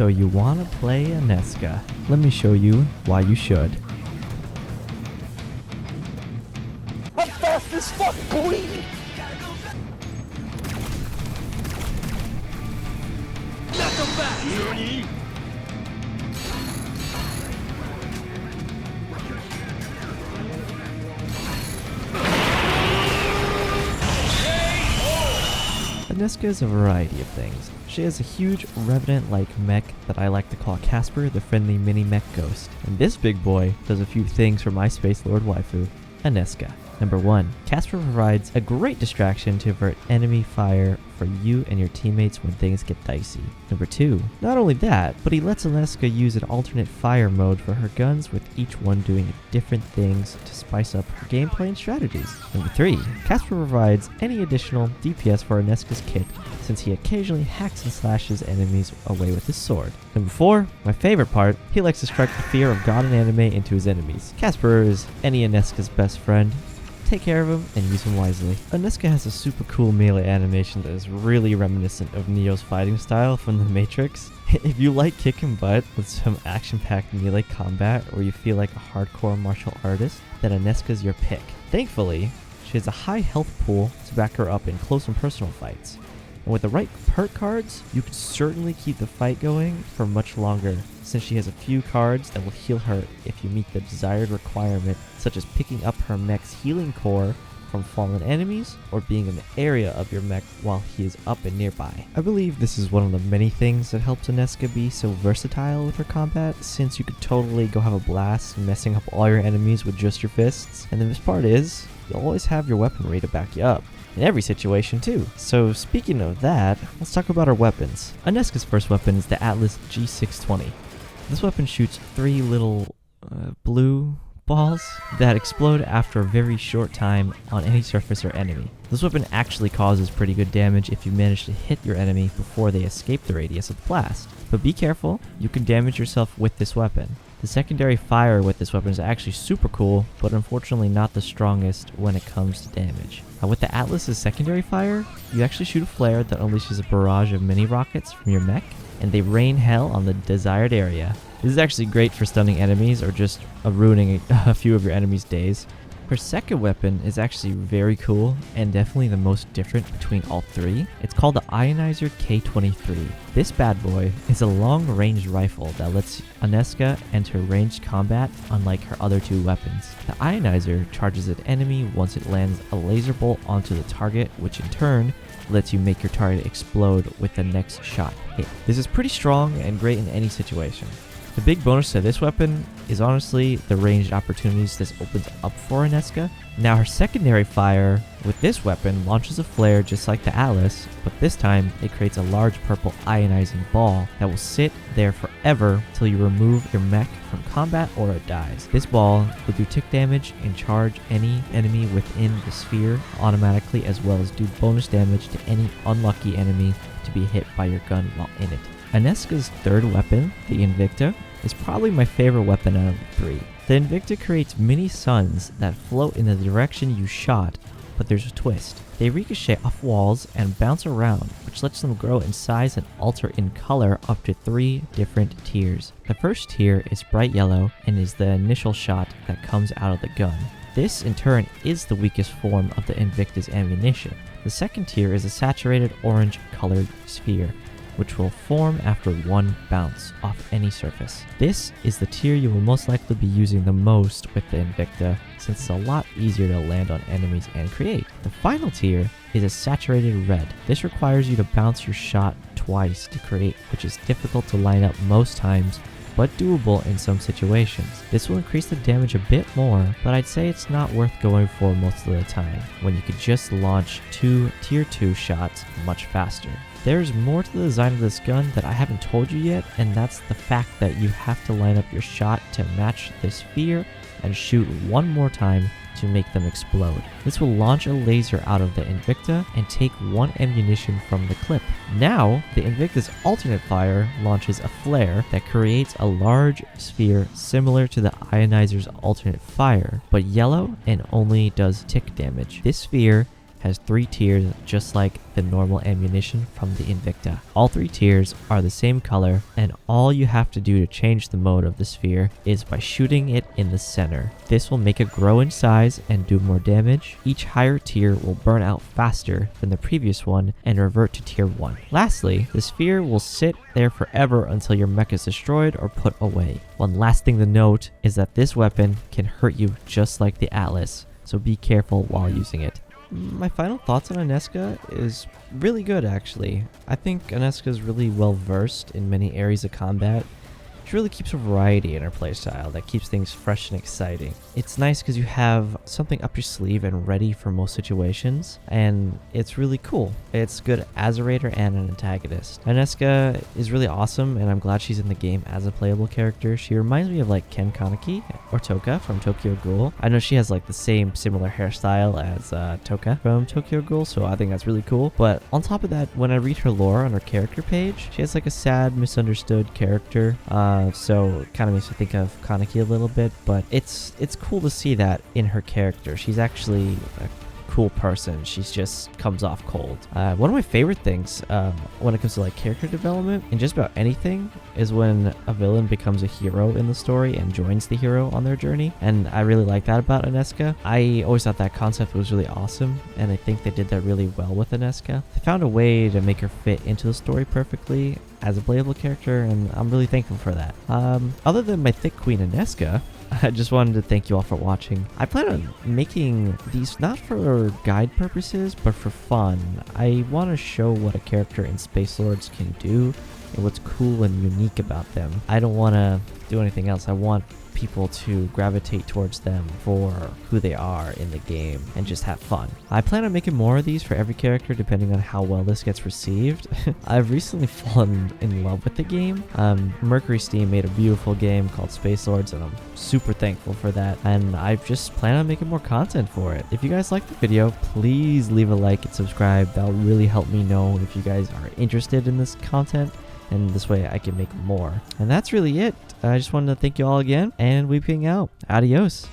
So you wanna play Aneska? Let me show you why you should. I'm fast as fuck, boy! Knock him back! NANI?! Aneska is a variety of things. She has a huge revenant-like mech that I like to call Casper, the friendly mini-mech ghost. And this big boy does a few things for my Spacelord waifu, Aneska. Number 1. Casper provides a great distraction to avert enemy fire for you and your teammates when things get dicey. Number 2. Not only that, but he lets Aneska use an alternate fire mode for her guns, with each one doing different things to spice up her gameplay and strategies. Number 3. Casper provides any additional DPS for Aneska's kit, since he occasionally hacks and slashes enemies away with his sword. Number 4. My favorite part, he likes to strike the fear of God and anime into his enemies. Casper is any Aneska's best friend. Take care of him and use him wisely. Aneska has a super cool melee animation that is really reminiscent of Neo's fighting style from The Matrix. If you like kicking butt with some action-packed melee combat, or you feel like a hardcore martial artist, then Aneska's your pick. Thankfully, she has a high health pool to back her up in close and personal fights. And with the right perk cards, you can certainly keep the fight going for much longer, since she has a few cards that will heal her if you meet the desired requirement, such as picking up her mech's healing core from fallen enemies, or being in the area of your mech while he is up and nearby. I believe this is one of the many things that helps Aneska be so versatile with her combat, since you could totally go have a blast messing up all your enemies with just your fists. And the best part is, you'll always have your weaponry to back you up. In every situation too. So speaking of that, let's talk about our weapons. Aneska's first weapon is the Atlas G620. This weapon shoots 3 little blue balls that explode after a very short time on any surface or enemy. This weapon actually causes pretty good damage if you manage to hit your enemy before they escape the radius of the blast. But be careful, you can damage yourself with this weapon. The secondary fire with this weapon is actually super cool, but unfortunately not the strongest when it comes to damage. With the Atlas's secondary fire, you actually shoot a flare that unleashes a barrage of mini rockets from your mech, and they rain hell on the desired area. This is actually great for stunning enemies or just ruining a few of your enemies' days. Her second weapon is actually very cool and definitely the most different between all 3. It's called the Ionizer K23. This bad boy is a long-range rifle that lets Aneska enter ranged combat unlike her other 2 weapons. The Ionizer charges an enemy once it lands a laser bolt onto the target, which in turn lets you make your target explode with the next shot hit. This is pretty strong and great in any situation. The big bonus to this weapon is honestly the ranged opportunities this opens up for Aneska. Now her secondary fire with this weapon launches a flare just like the Atlas, but this time it creates a large purple ionizing ball that will sit there forever till you remove your mech from combat or it dies. This ball will do tick damage and charge any enemy within the sphere automatically, as well as do bonus damage to any unlucky enemy to be hit by your gun while in it. Aneska's third weapon, the Invicta, is probably my favorite weapon out of the 3. The Invicta creates mini suns that float in the direction you shot, but there's a twist. They ricochet off walls and bounce around, which lets them grow in size and alter in color up to 3 different tiers. The first tier is bright yellow and is the initial shot that comes out of the gun. This in turn is the weakest form of the Invicta's ammunition. The second tier is a saturated orange colored sphere, which will form after 1 bounce off any surface. This is the tier you will most likely be using the most with the Invicta, since it's a lot easier to land on enemies and create. The final tier is a saturated red. This requires you to bounce your shot twice to create, which is difficult to line up most times, but doable in some situations. This will increase the damage a bit more, but I'd say it's not worth going for most of the time, when you could just launch 2 tier 2 shots much faster. There's more to the design of this gun that I haven't told you yet, and that's the fact that you have to line up your shot to match the sphere and shoot 1 more time to make them explode. This will launch a laser out of the Invicta and take 1 ammunition from the clip. Now, the Invicta's alternate fire launches a flare that creates a large sphere similar to the Ionizer's alternate fire, but yellow and only does tick damage. This sphere has 3 tiers just like the normal ammunition from the Invicta. All 3 tiers are the same color, and all you have to do to change the mode of the sphere is by shooting it in the center. This will make it grow in size and do more damage. Each higher tier will burn out faster than the previous one and revert to tier 1. Lastly, the sphere will sit there forever until your mech is destroyed or put away. One last thing to note is that this weapon can hurt you just like the Atlas, so be careful while using it. My final thoughts on Aneska is really good actually. I think Aneska is really well versed in many areas of combat. She really keeps a variety in her playstyle that keeps things fresh and exciting. It's nice because you have something up your sleeve and ready for most situations, and it's really cool. It's good as a raider and an antagonist. Aneska is really awesome, and I'm glad she's in the game as a playable character. She reminds me of like Ken Kaneki or Toka from Tokyo Ghoul. I know she has like the similar hairstyle as Toka from Tokyo Ghoul, so I think that's really cool. But on top of that, when I read her lore on her character page, she has like a sad, misunderstood character. So it kind of makes me think of Kaneki a little bit, but it's cool to see that in her character. She's actually a cool person. She's just comes off cold. One of my favorite things when it comes to like character development in just about anything is when a villain becomes a hero in the story and joins the hero on their journey, and I really like that about Aneska. I always thought that concept was really awesome, and I think they did that really well with Aneska. They found a way to make her fit into the story perfectly as a playable character, and I'm really thankful for that. Other than my thick queen Aneska, I just wanted to thank you all for watching. I plan on making these not for guide purposes, but for fun. I want to show what a character in Spacelords can do and what's cool and unique about them. I don't want to do anything else. I want people to gravitate towards them for who they are in the game and just have fun. I plan on making more of these for every character depending on how well this gets received. I've recently fallen in love with the game. Mercury Steam made a beautiful game called Spacelords, and I'm super thankful for that, and I just plan on making more content for it. If you guys like the video, please leave a like and subscribe. That'll really help me know if you guys are interested in this content, and this way I can make more. And that's really it. I just wanted to thank you all again, and weeping out. Adios.